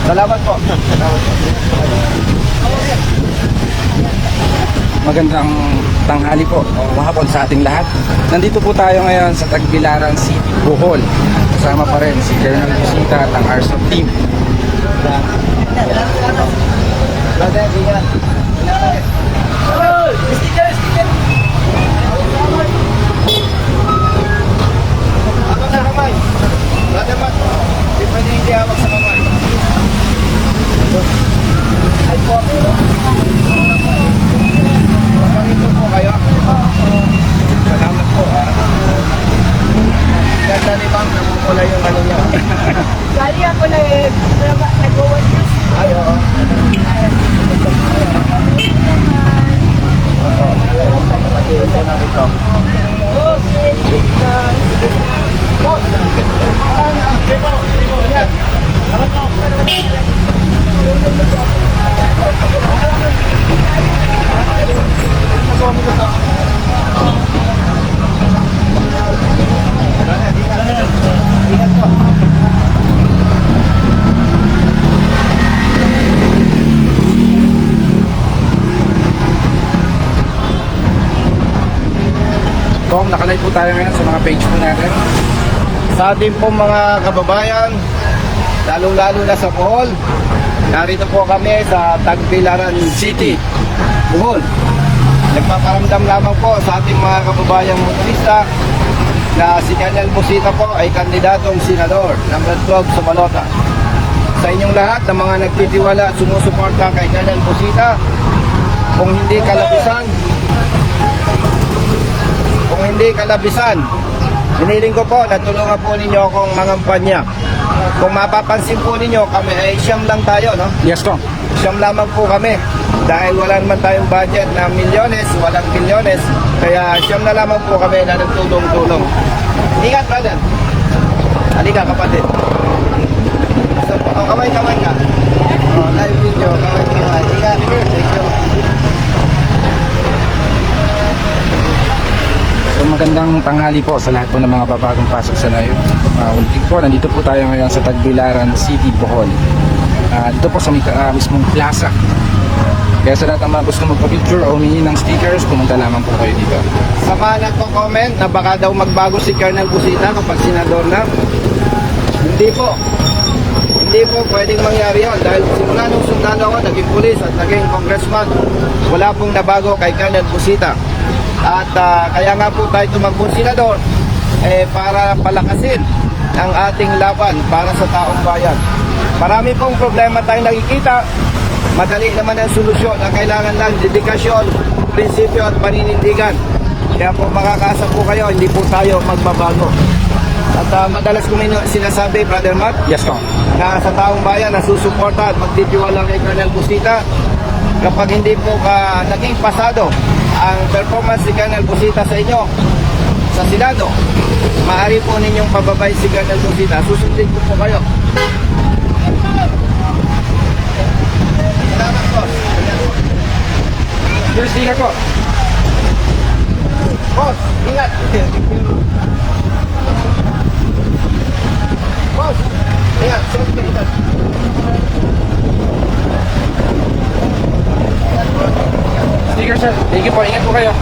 Salamat po. Salamat po. Magandang tanghali po o mahapon sa ating lahat. Nandito po tayo ngayon sa Tagbilaran City, Bohol. Kasama pa rin si Colonel Busita at ang ARSOP team. Brother, ingat. Ako na kamay. Brother Matt, di pwede hindi hawak sa kamay. Ay po. Makarito po kayo. Salamat po. Ganda ni Bang, namumula yung ano niya. Kali ako na nag-work. Ay, oo. Ito na ito. Kung nakalive po tayo ngayon sa mga page po natin. Sa ating pong mga kababayan, lalong-lalo na sa Bohol, narito po kami sa Tagbilaran City, Bohol. Nagpaparamdam lamang po sa ating mga kababayang motorista na si Colonel Busita po ay kandidatong senador number 12 sa balota. Sa inyong lahat ng mga nagtitiwala at sumusuporta kay Colonel Busita, kung hindi kalabisan, hiniling ko po na tulungan po ninyo akong mangampanya. Kung mapapansin po ninyo, kami ay siyam lang tayo, no? Yes po. Siyam lamang po kami. Dahil wala naman tayong budget na milyones, walang bilyones. Kaya siyam na lamang po kami na nagtulong-tulong. Ingat, brother. Halika, kapatid. So, kamay-kamay ka. Live video, kamay-kamay. Ingat. Thank you. So magandang tanghali po sa lahat po ng mga babagong pasok sa live. Ulitin po, nandito po tayo ngayon sa Tagbilaran City, Bohol. Dito po sa mismong plaza. Kaya sa lahat ng mga gusto magpa-picture o humingi ng stickers, pumunta lamang po kayo dito. Sa mga nagko-comment na baka daw magbago si Colonel Busita kapag senador na, hindi po. Hindi po pwedeng mangyari yun dahil simula nung sundalo ako, naging pulis at naging congressman, wala pong nabago kay Colonel Busita. At kaya nga po tayo tumagbong senador para palakasin ang ating laban para sa taong bayan. Marami pong problema tayong nakikita, madali naman ang solusyon. Ang kailangan lang dedikasyon, prinsipyo at paninindigan. Kaya po makakaasa po kayo, hindi po tayo magbabago. At madalas ko sinasabi, Brother Matt, Yes po. na sa taong bayan na susuporta at magtitiwala kay Colonel Busita, kapag hindi po naging pasado ang performance ni Colonel Busita sa inyo sa Senado, maaari po ninyong pababay si Colonel Busita. Susundin ko po kayo. Salamat po. Your sticker po. Boss, ingat. Boss, ingat. Safety, ingat. Sticker sir. Thank you po. Ingat po kayo.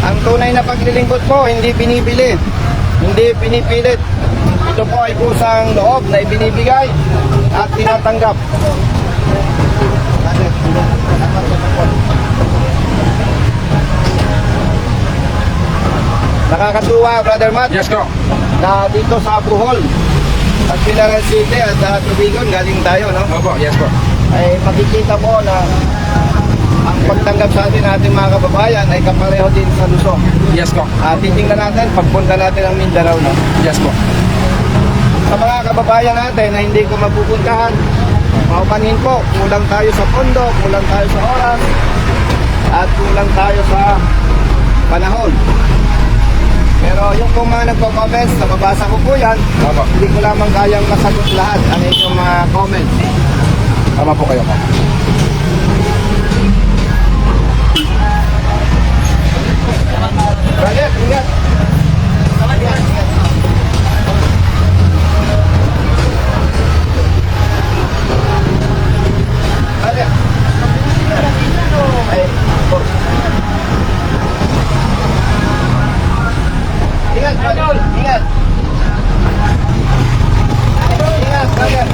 Ang tunay na paglilingkod po, hindi binibili, hindi pinipilit. Ito po ay kusang loob na ibinibigay at tinatanggap. Nakakatuwa, Brother Matt, Yes po. na dito sa Bohol at Tagbilaran City at Tubigon, galing tayo, no? Opo, yes po. Ay makikita po na ang pagtanggap sa ating mga kababayan ay kapareho din sa Luzon. Yes po. Titingnan natin pagpunta natin ng Mindanao, no? Yes po. Sa mga kababayan natin na hindi ko mapupuntahan, paupanin po, kulang tayo sa pondo, kulang tayo sa oras, at kulang tayo sa panahon. Pero yung kung mga nagko-comments, nababasa ko po yan, Opo. hindi ko lamang kayang masagot lahat ang inyong mga comments. Tama po kayo po. Brother, ingat. Ingat, ingat. Brother. Ay, oh. Ingat, brother. Ingat. Ingat, brother.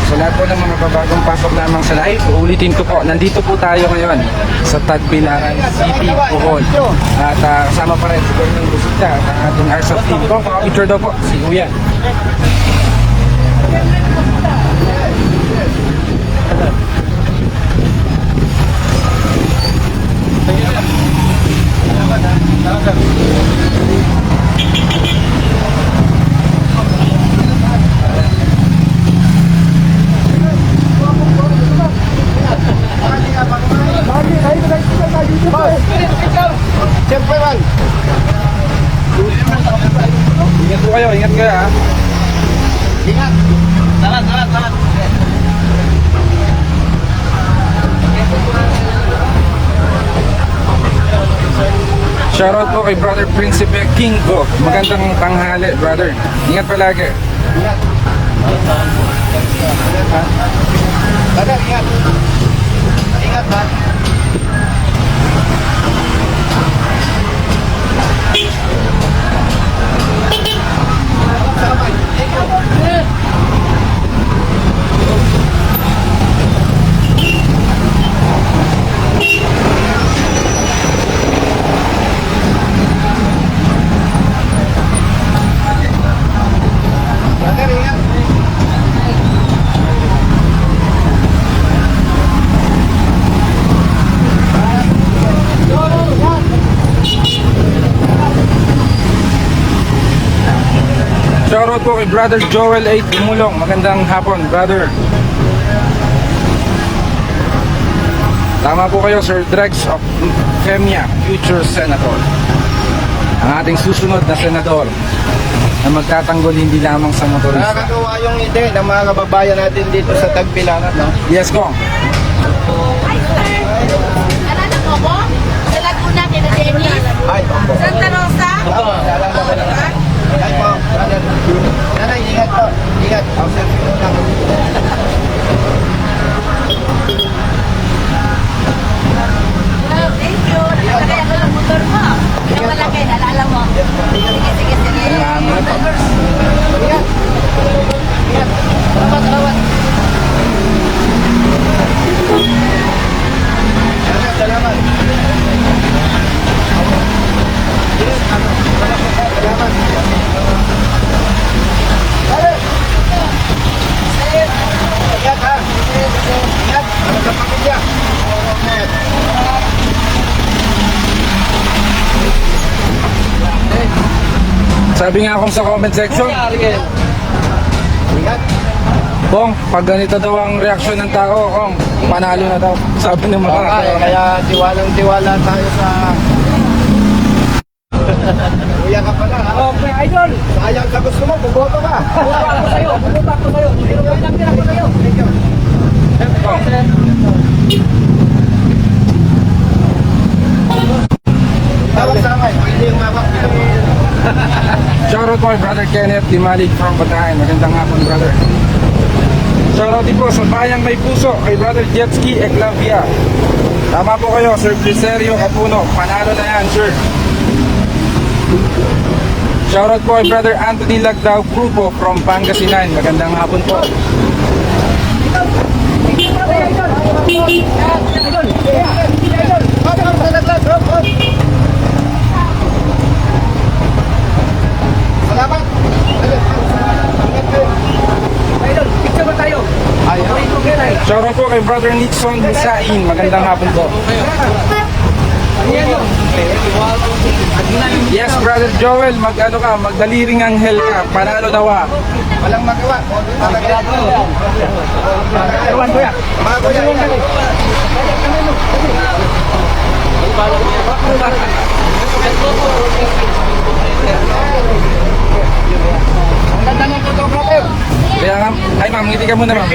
Sa lahat po ng mga babagong pasok lamang sa live, uulitin ko po, nandito po tayo ngayon sa Tagbilaran City, Bohol. At kasama pa rin si Gordon Busita at ang ating RSF team. Kung picture daw po, si Kuya. Siyempre man. Ingat po kayo, ingat kayo ha. Ingat. Talat, talat, talat. Shoutout po kay Brother Principe Kingo. Magandang tanghali, brother. Ingat palagi. Ingat. Brother, ingat. Ingat, man. Brother, ingat. Shoutout po kay Brother Joel 8 Dumulong. Magandang hapon, brother. Tama po kayo, Sir Drex of Femia, future senator. Ang ating susunod na senador na magtatanggol hindi lamang sa motorista. Nakakatuwa yung ide ng mga kababayan natin dito sa Tagbilaran, no? Yes, Kong. Hi, sir. Alala mo ko? Sa Laguna, kina Dennis. Ay, opo. Santa Rosa. Opo, alam ko na. Ay po, brother. Nanay, ingat po. Ingat. Ang service lang. Thank you. Nakatagay ako ng motor mo. Yung malaki, nalala mo. Sige, sige, sige. Salamat. Ingat. Ingat. Salamat, salamat. Salamat, salamat. Salamat. Salamat. Ingat ha. Ingat. Ano sa pamilya? Ingat. Sabi nga akong sa comment section, Ingat. Kong, pag ganito daw ang reaksyon ng tao, Kong, panalo na daw. Sabi ng mga Kaya tiwalang-tiwala tayo sa... Kuya ka pala ha? Okay, idol. Sayang sa gusto mo, buboto ka. Pupunta ako sa'yo. Pupunta ako sa'yo. Pero lang din ako sa'yo. Thank you. Kong. Tawag sa akin. Hindi yung mabak. Shoutout po kay Brother Kenneth Dimalig from Batayan. Magandang hapon, brother. Shoutout din po sa Bayang May Puso kay Brother Jetski Eclavia. Tama po kayo, Sir Briserio Capuno. Panalo na yan, sir. Shoutout po kay Brother Anthony Lagdao Grupo from Pangasinan. Magandang hapon po. Salamat. Idol, picture ba tayo? Shoutout po kay Brother Nixon Musain. Magandang hapon po. Yes, Brother Joel, mag-ano ka, magdaliring anghel ka. Panalo daw ah. Walang magawa. Ewan ko yan. Mga kuya. Ang ganda ng photographer. Kaya nga, ay ma'am, ngiti ka muna ma'am. Ha?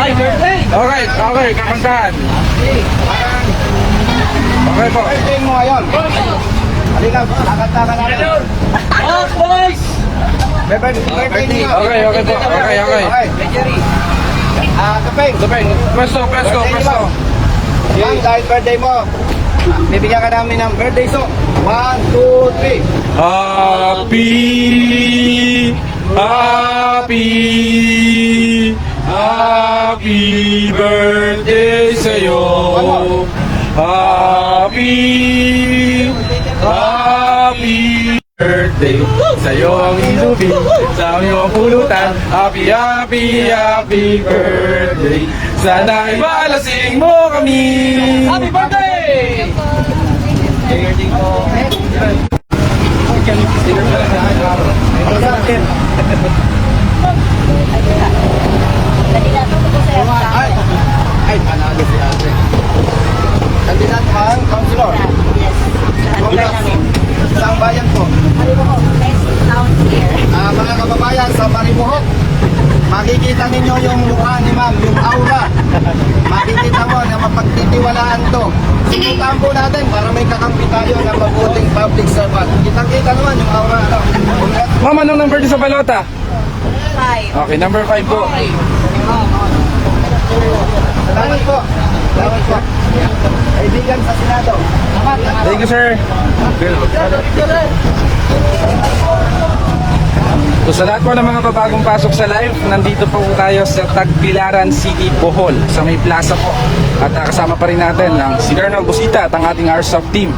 Ay, birthday! Okay, kakantahan. Okay po. Birthday mo ngayon. Halika, lakad-lakad natin. Oh, boys! Birthday niyo. Okay po. Okay. Kapeng. Pwesto. Yan, dahil birthday mo. Bibigyan ka namin ng birthday song. 1, 2, 3. Happy birthday sa'yo. Happy birthday sa'yo ang inumin, sa iyong pulutan. Happy birthday. Sana'y malasing mo kami. Happy birthday! Kandidato ko sa Ay, panalo si ate. Kandidato ang councilor. Yes. Okay. Isang bayan po. Maribohok, best town here. Mga kababayan sa Maribohok, makikita ninyo yung mukha ni ma'am, yung aura. Makikita mo na mapagtitiwalaan to. Sinutaan po natin para may kakampi tayo na mabuting public servant. Kitang-kita naman yung aura. Ma'am, anong number din sa balota? 5. Okay, number 5 po. Salamat po. Salamat po. Kaibigan sa Senado. Thank you, sir. So sa lahat po ng mga babagong pasok sa live, nandito po tayo sa Tagbilaran City, Bohol, sa may plaza po. At kasama pa rin natin ang si Colonel Busita at ang ating RSOF team.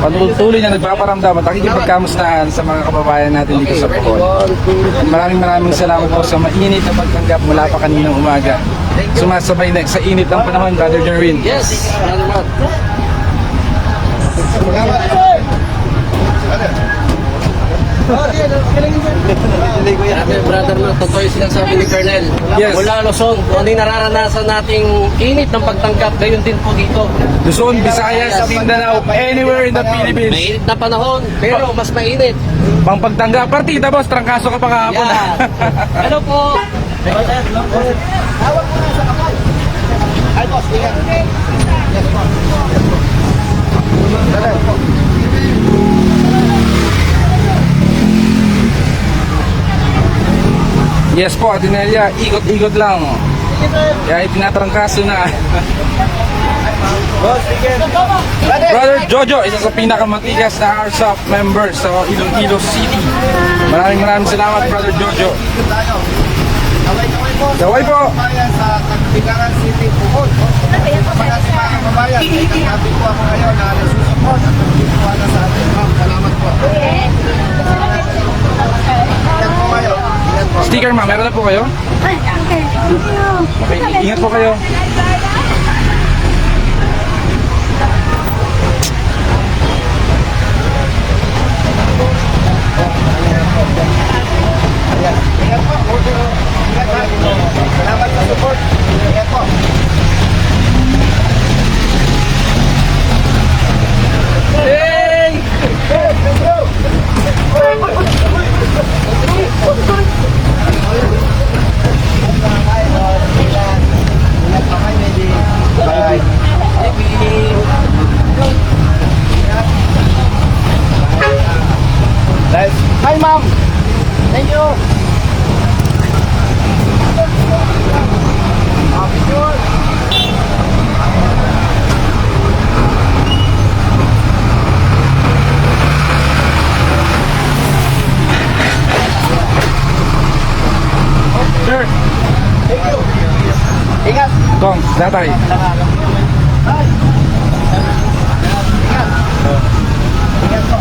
Patuloy na nagpaparamdam at nakikipagkamustahan sa mga kababayan natin dito sa Bohol. At maraming salamat po sa mainit na pagtanggap mula pa kaninang umaga. Sumasabay na sa init ng panahon, Brother Jerwin. Yes! Salamat. Grabe, brother, no, totoo yung sinasabi ni Colonel. Yes. Mula Luzon, kung ano yung nararanasan nating init ng pagtangkap, gayon din po dito. Luzon, Visayas, Mindanao, anywhere in the Philippines. Mainit na panahon, pero mas mainit. Pang pagtanggap, partida boss, trangkaso ka pa kahapon. Yeah. Hello po. Ay, boss, ingat. Yes, boss. Yes po, Atenelia, ikot-ikot lang. Kaya tinatrangkaso na. Boss, sige. Brother Jojo, isa sa pinakamatigas na RSOF member sa Iloilo City. Maraming salamat, Brother Jojo. Kaway-kaway po. Kaway po. Kababayan sa Tagbilaran City, Bohol. Mga kababayan, nagkakabi po ako ngayon na nasusupport at nagtitiwala sa atin. Ma'am, salamat po. Ingat po kayo. Ingat po. Sticker ma'am, meron na po kayo? Okay, ingat po kayo. Ayan. Ingat po. Ingat po. Salamat sa support. Ingat po. Hey! Ingat po kayo, baby. Bye. Nice. Hi, ma'am. Thank you. Sir, Thank you. Ingat. Kong, datay. Ingat po.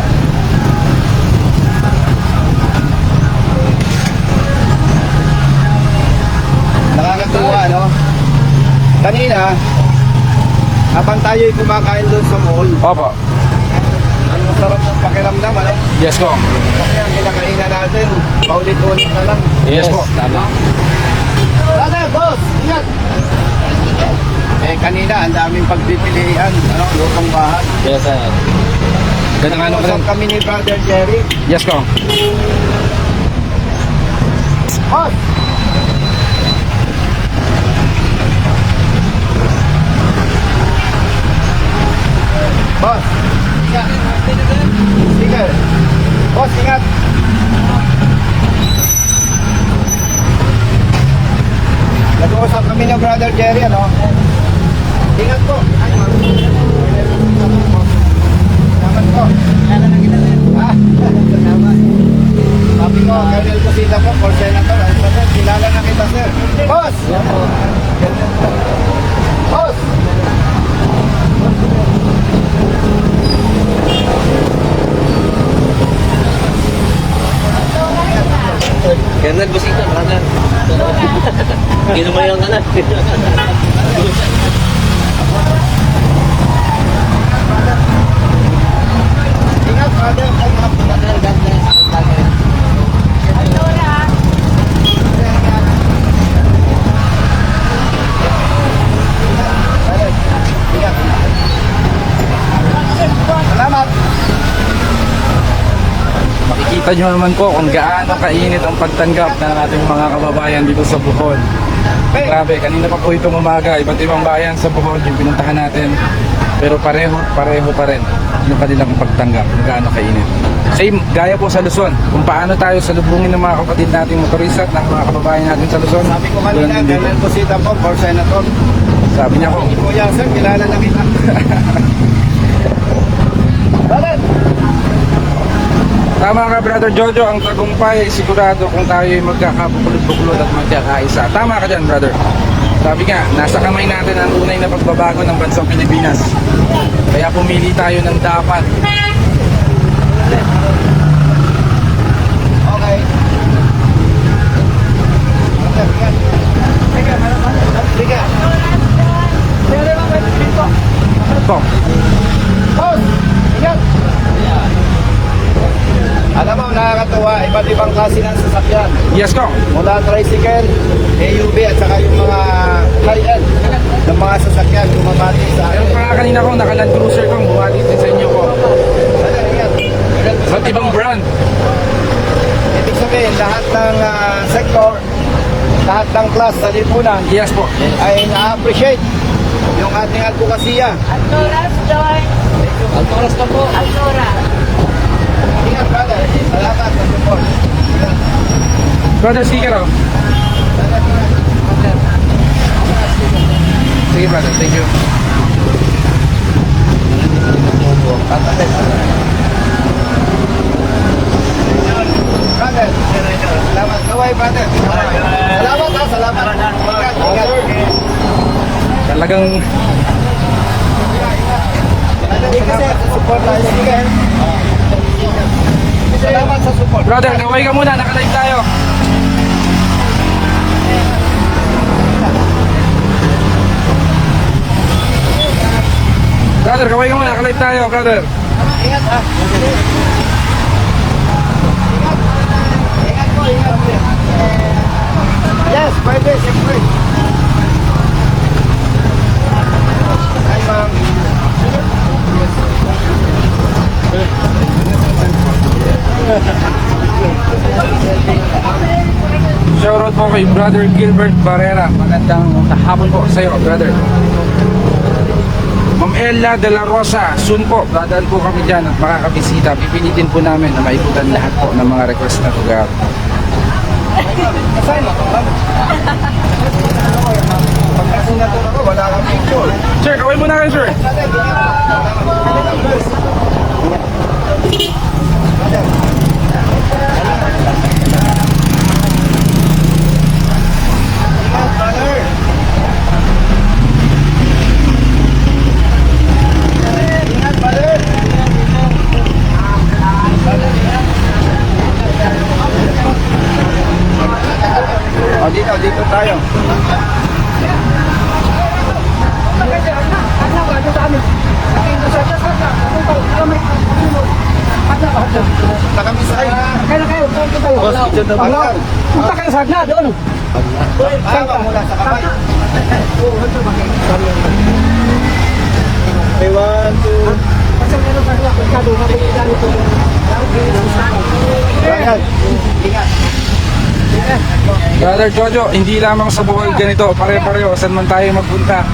Nakakatuwa, no? Kanina, habang tayo'y kumakain doon sa mall, Opo. ang masarap ng pakiramdam, ano? Yes, Kong. Kasi ang kinakainan natin, paulit-ulit na lang. Yes po. Tama. Brother, boss! Ingat! Kanina, ang daming pagpipilian, ano? Lutong bahat. Yes, sir. Ganang ano ka Usap kami ni Brother Jerry. Yes, Kong. Boss! Boss, ingat. Sige. Boss, ingat. Nag-uusap kami ng Brother Jerry, ano? Ingat po. Salamat po. Ah, salamat. Sabi ko, Colonel Cosita po, for Senator. Ay, sir, kilala na kita, sir. Boss! Boss! Colonel Busita, brother. Ginumayan ka na. Ingat, brother. Ay, mga brother, God bless. Alora. Ingat. Salamat. Makikita nyo naman po kung gaano kainit ang pagtanggap ng ating mga kababayan dito sa Bohol. Grabe, kanina pa po itong umaga, iba't ibang bayan sa Bohol yung pinuntahan natin. Pero pareho pa rin yung kanilang pagtanggap, kung gaano kainit. Same, gaya po sa Luzon, kung paano tayo salubungin ng mga kapatid nating motorista at ng mga kababayan natin sa Luzon. Sabi ko kanina, Ganun din dito. Colonel Cosita po, for Senator. Sabi niya ko, Kuya, sir, kilala na kita. Brother! tama ka Brother Jojo, ang tagumpay ay sigurado kung tayo ay magkakabukulod-bukulod at magkakaisa. Tama ka dyan, brother. Sabi nga, nasa kamay natin ang tunay na pagbabago ng bansang Pilipinas. Kaya pumili tayo ng dapat. Okay. Brother, ingat. Sige, sige. Po. Boss! Ingat! Alam mo, nakakatuwa, iba't ibang klase ng sasakyan. Yes, ko. Mula tricycle, AUV at saka yung mga high-end ng mga sasakyan bumabati sa akin. Meron pa nga kanina ko, naka-Land Cruiser ko, bumati din sa inyo ko. Brother, ingat. Ba't ibang brand? Ibig sabihin, lahat ng sektor, lahat ng class sa lipunan Yes po. ay na-appreciate yung ating advokasya. Alora, Joy. Altoras ka po. Alora. Ingat, brother. Salamat sa support. Ingat. Brother, sticker oh. Sige brother, thank you. Brother, salamat. Kaway, brother. Salamat, ha. Salamat. Ingat, ingat. Talagang Salamat sa support tayo. Sige. Salamat sa support. brother, kaway ka muna, naka-live tayo. Brother, kaway ka muna, naka-live tayo, brother. Ingat, ha. Ingat po, ingat po. Yes, pwede, siyempre. Ay, ma'am. Shoutout po kay Brother Gilbert Barrera. Magandang hapon po sa iyo, brother. Ma'am Ella de la Rosa, soon po, dadaan po kami dyan at makakabisita. Pipilitin po namin na maikutan lahat po ng mga request na lugar. Asay mo, ma'am. Pagkasin na ako, wala kang picture. Sir, kaway muna kayo, sir. Ingat, brother. Ingat, brother. O, dito tayo. Punta kami sa kayo. Boss, picture na ba? Punta kayo sa Agna, doon. Mula sa kamay. May 1, 2. Brother, ingat. Brother Jojo, hindi lamang sa Bohol ganito, pare-pareho, saan man tayo magpunta.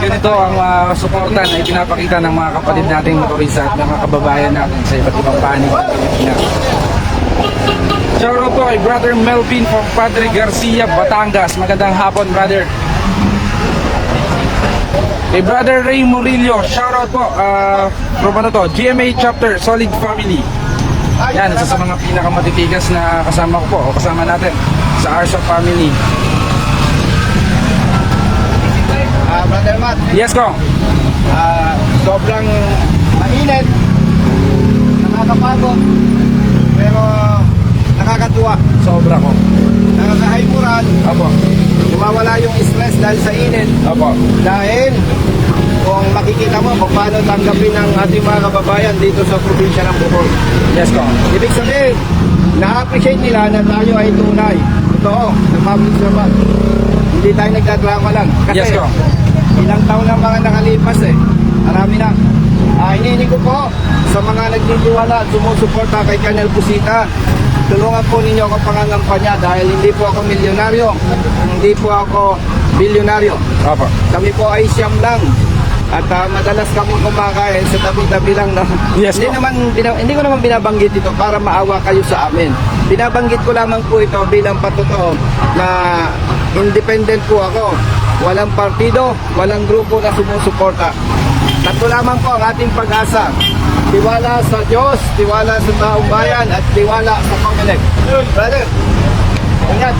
Ganito ang suporta na ipinapakita ng mga kapatid nating motorista at mga kababayan natin sa iba't ibang panig. Shoutout po kay Brother Melvin from Padre Garcia, Batangas. Magandang hapon, brother. Kay Brother Ray Murillo, shoutout po from ano to, GMA Chapter, Solid Family. Yan, isa sa mga pinakamatitigas na kasama ko po, o kasama natin sa Arsa Family. Brother Matt, Yes, ko. sobrang mainit, nakakapagod, pero nakakatuwa. Sobra ko. Nakakahimuran, Apo. lumawala yung stress dahil sa init. Apo. Dahil kung makikita mo kung paano tanggapin ng ating mga kababayan dito sa probinsya ng Bohol. Yes, ko. Ibig sabihin, na-appreciate nila na tayo ay tunay. Totoo, na public servant. Hindi tayo nagdadrama lang. Kasi Yes, ko. ilang taon na mga nakalipas Marami na. Hinihiling ko po sa mga nagtitiwala at sumusuporta kay Colonel Busita. Tulungan po ninyo ako pangangampanya dahil hindi po ako milyonaryo. Hindi po ako bilyonaryo. Apo. Kami po ay siyam lang. At madalas kami kumakain sa tabi-tabi lang. No? Yes, po. Hindi ko naman binabanggit ito para maawa kayo sa amin. Binabanggit ko lamang po ito bilang patotoo na independent po ako. Walang partido, walang grupo na sumusuporta. Tatlo lamang po ang ating pag-asa. Tiwala sa Diyos, tiwala sa taong bayan, at tiwala sa Comelec. Brother, ingat.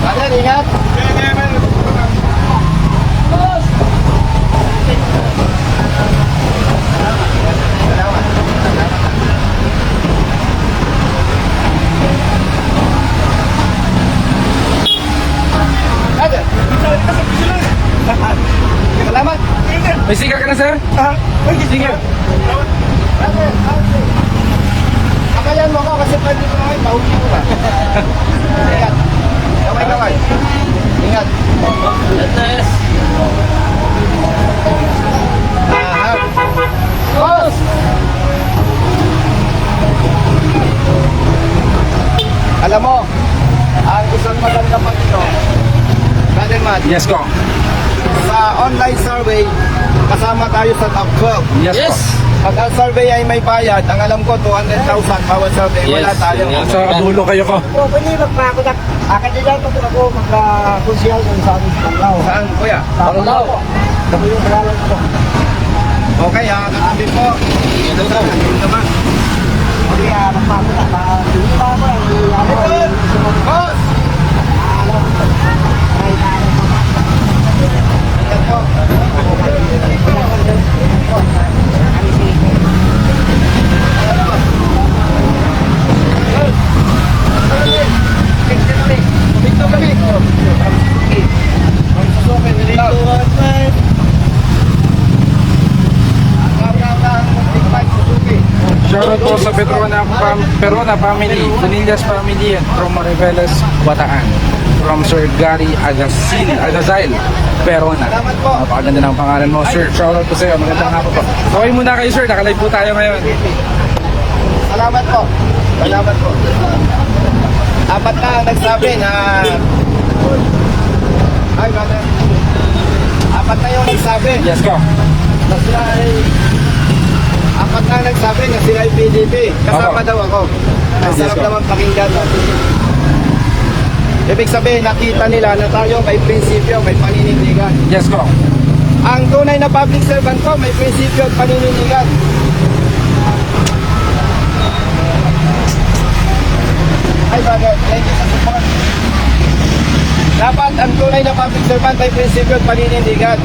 Brother, ingat. Brother. Salamat. May siga ka na, sir? Sige. Akayan mo ko kasi pwede ko naman pauwi ko ba. Ingat. Kaway. Ingat. Boss! Alam mo, ang isang maganda pa ito, Brother Matt, Yes, ko. sa online survey, kasama tayo sa top 12. Yes, Yes. po. Pag ang survey ay may bayad, ang alam ko 200,000 bawat survey, wala Yes, tayo. yun nga. Sa dulo kayo ko. Po, pwede magpako na. Kandidato po ako magka-konsyal sa amin sa Panglao. Saan, kuya? Panglao po. Ako yung pangalan ko. Okay, katabi po. Ito naman. Kaya magpako na. Hindi pa ako. Boss! Ingat po. Dito kami. Magsusukin nila. Shoutout po sa Perona family, Vanillas family, and from Mariveles, Bataan. From Sir Gary Agazail, Perona. Salamat po. Napakaganda ng pangalan mo, sir. Shoutout po sa iyo. Magandang hapon po. Okay muna kayo, sir. Nakalive po tayo ngayon. Salamat po. Salamat po. Apat na ang nagsabi na... Ay, brother. Apat na yung nagsabi Yes, ko. na sila ay... Apat na ang nagsabi na sila ay PDP. Kasama Opo. daw ako. Ang Yes, sarap po. naman pakinggan. Ibig sabihin, nakita nila na tayo may prinsipyo, may paninindigan. Yes, ko. Ang tunay na public servant ko, may prinsipyo at paninindigan. Ay, brother, thank you sa support. Dapat ang tunay na public servant ay prinsipyo at paninindigan.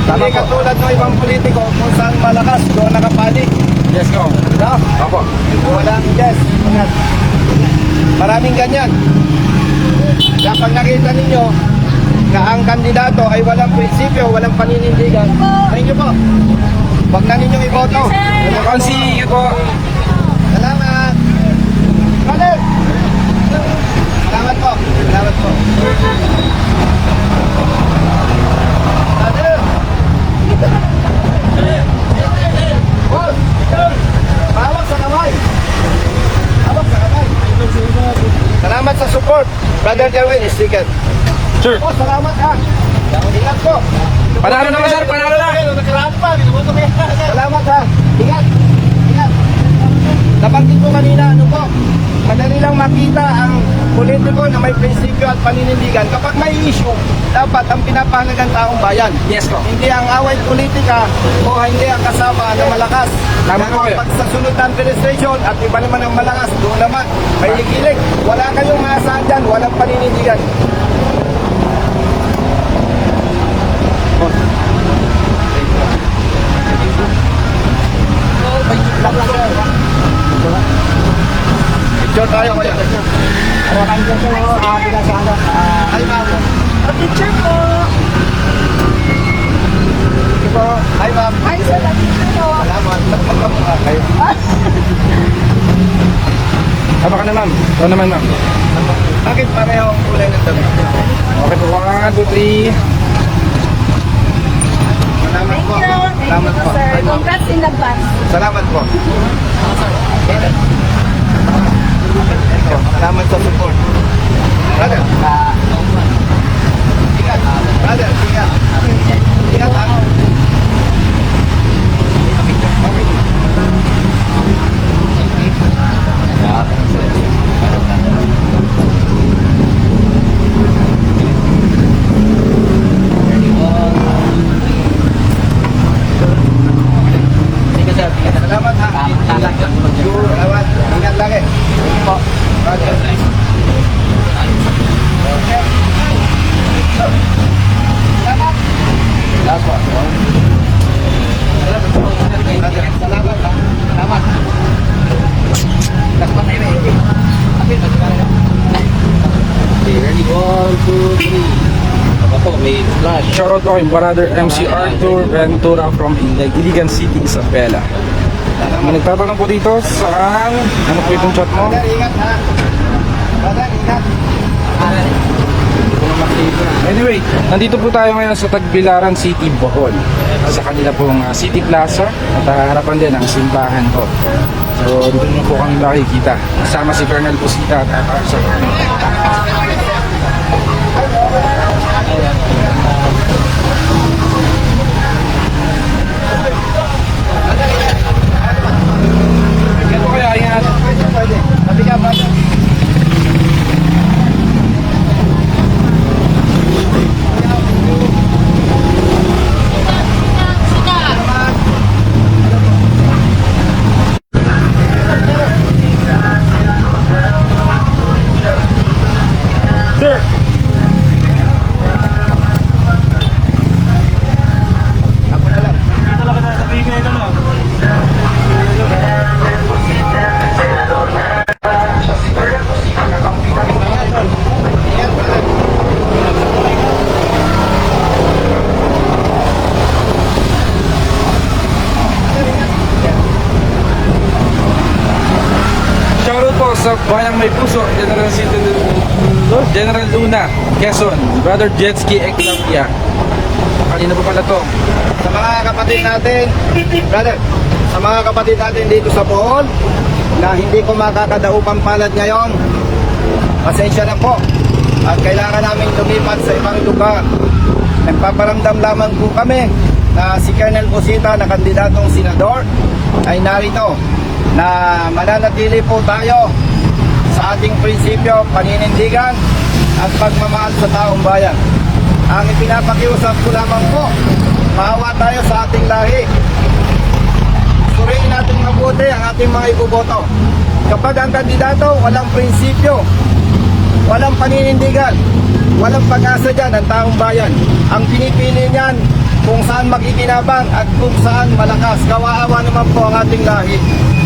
Tama Hindi po. katulad ng ibang politiko kung saan malakas, doon nakapanik. Yes, ko. No? Opo. Walang yes. Maraming ganyan. Kaya pag nakita ninyo na ang kandidato ay walang prinsipyo, walang paninindigan, thank you po. Huwag na ninyong iboto. Konsi po. Salamat. Brother. Salamat po. Salamat po. Brother. Sir. Oh, salamat ha. Ingat po. Panalo naman sir, panalo na. Salamat ha. Ingat. Ingat. Nabanggit ko kanina, ano po, madali lang makita ang politiko na may prinsipyo at paninindigan. Kapag may issue, dapat ang pinapahalagan taong bayan. Yes po. Hindi ang away politika o hindi ang kasama na malakas. Tama Pero po kayo. pag sa sunod na administration at iba naman ang malakas, doon naman, may ligilig. Wala kayong maasahan dyan, walang paninindigan. Picture tayo kaya. Maraming dyan po, pinasano. Ay, ma'am. Picture po. Sige po. Hi, ma'am. Ay, sir, picture po. Salamat. Magpapamukha kayo. Baka na ma'am. Ito naman ma'am. Bakit pareho ang kulay ng damit? Okay po, 1, 2, 3. Salamat Thank po. you. Thank Salamat you, po. sir. Hi, ma'am. Congrats in advance. Salamat po. Salamat sa support. Brother. Ingat. Brother, ingat. Ingat ha. Salamat ha. Salamat. Ingat lagi. Po. Brother. Okay. Salamat. Last one. Brother, salamat ha. Salamat. Last one na yun eh. Okay, ready? 1, 2, 3. Ako po, may flash. Shoutout po kay Brother MC Arthur Ventura from Iligan City, Isabela. May nagtatanong po dito saan, ano po itong chat mo? Brother, ingat ha. Brother, ingat. Anyway, nandito po tayo ngayon sa Tagbilaran City, Bohol. Sa kanila pong City Plaza at harapan din ang simbahan po. So, dito nyo po kami makikita. Kasama si Colonel Busita at Arthur. Ito kaya yan. Pwede. Sabi ka, brother. Ako na lang. Ingat, brother. Shoutout po sa Bayang May Puso, General Luna, Quezon, Brother Jetski Eclavia. Kanina po pala to. Sa mga kapatid natin, brother, sa mga kapatid natin dito sa Bohol, na hindi ko makakadaupang palad ngayon, pasensya na po. At kailangan namin lumipat sa ibang lugar. Nagpaparamdam lamang po kami na si Colonel Busita na kandidatong senador ay narito na mananatili po tayo sa ating prinsipyo, paninindigan at pagmamahal sa taong bayan. Ang ipinapakiusap ko lamang po, maawa tayo sa ating lahi. Suriin natin mabuti ang ating mga iboboto. Kapag ang kandidato walang prinsipyo, walang paninindigan, walang pag-asa dyan ang taong bayan. Ang pinipili niyan kung saan makikinabang at kung saan malakas. Kawaawa naman po ang ating lahi.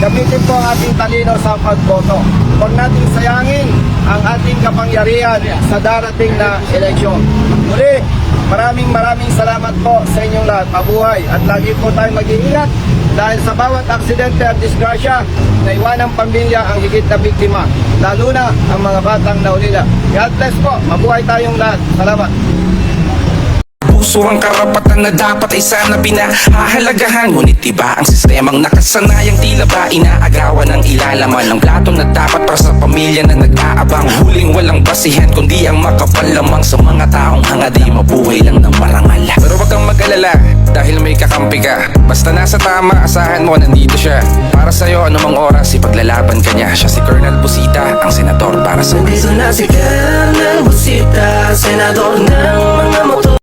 Gamitin po ang ating talino sa pagboto. Huwag nating sayangin ang ating kapangyarihan sa darating na eleksyon. Muli, maraming salamat po sa inyong lahat. Mabuhay at lagi po tayong mag-iingat dahil sa bawat aksidente at disgrasya, naiwanang pamilya ang higit na biktima, lalo na ang mga batang naulila. God bless po. Mabuhay tayong lahat. Salamat. puso ang karapatan na dapat ay sana pinahahalagahan. Ngunit iba ang sistemang nakasanayang tila ba inaagawan ng ilalaman ng plato na dapat para sa pamilya na nag-aabang. Huling walang basihan kundi ang makapal lamang sa mga taong hangad ay mabuhay lang ng marangal. Pero wag kang mag-alala dahil may kakampi ka. Basta nasa tama, asahan mo nandito siya. Para sa'yo anumang oras ipaglalaban ka niya. Siya si Colonel Busita, ang senador para sa Nandito na si Colonel Busita, senador ng